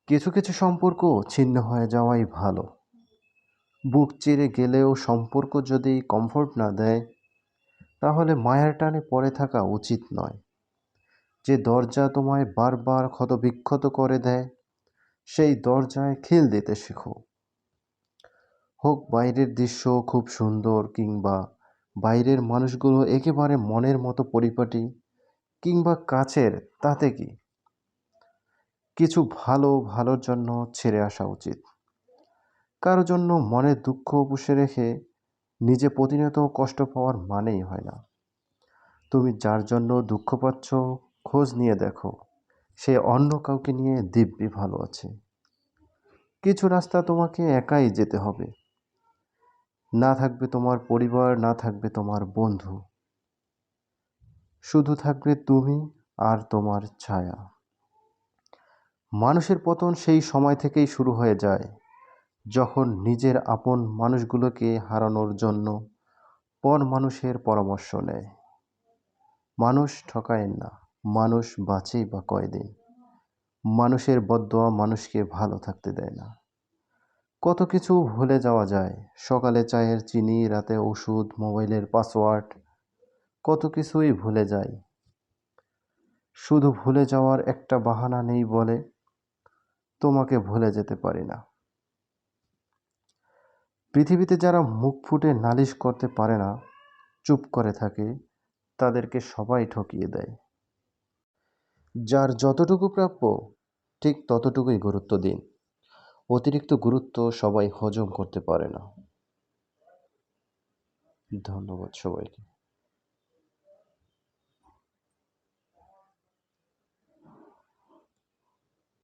কিছু কিছু সম্পর্ক ছিন্ন হয়ে যাওয়াই ভালো। বুক চিরে গেলেও সম্পর্ক যদি কমফোর্ট না দেয়, তাহলে মায়ার টানে পড়ে থাকা উচিত নয়। যে দরজা তোমায় বারবার ক্ষতবিক্ষত করে দেয়, সেই দরজায় খিল দিতে শেখো। হোক বাইরের দৃশ্য খুব সুন্দর, কিংবা বাইরের মানুষগুলো একেবারে মনের মতো পরিপাটি, কিংবা কাছের, তাতে কি? কিছু ভালোর জন্য ছেড়ে আসা উচিত। কারো জন্য মনের দুঃখ পুষে রেখে নিজে প্রতিনিয়ত কষ্ট পাওয়ার মানেই হয় না। তুমি যার জন্য দুঃখ পাচ্ছ, খোঁজ নিয়ে দেখো সে অন্য কাউকে নিয়ে দিব্যি ভালো আছে। কিছু রাস্তা তোমাকে একাই যেতে হবে। না থাকবে তোমার পরিবার, না থাকবে তোমার বন্ধু, শুধু থাকবে তুমি আর তোমার ছায়া। মানুষের পতন সেই সময় থেকেই শুরু হয়ে যায়, যখন নিজের আপন মানুষগুলোকে হারানোর জন্য পর মানুষের পরামর্শ নেয়। মানুষ ঠকায় না, মানুষ বাঁচেই বা কয়দিন। মানুষের বদদোয়া মানুষকে ভালো থাকতে দেয় না। কত কিছু ভুলে যাওয়া যায়, সকালে চায়ের চিনি, রাতে ওষুধ, মোবাইলের পাসওয়ার্ড, কত কিছুই ভুলে যাই। শুধু ভুলে যাওয়ার একটা বাহানা নেই বলে তোমাকে ভুলে যেতে পারি না। পৃথিবীতে যারা মুখ ফুটে নালিশ করতে পারে না, চুপ করে থাকে, তাদেরকে সবাই ঠকিয়ে দেয়। যার যতটুকু প্রাপ্য ঠিক ততটুকুই গুরুত্ব দিন। অতিরিক্ত গুরুত্ব সবাই হজম করতে পারে না। ধন্যবাদ সবাইকে।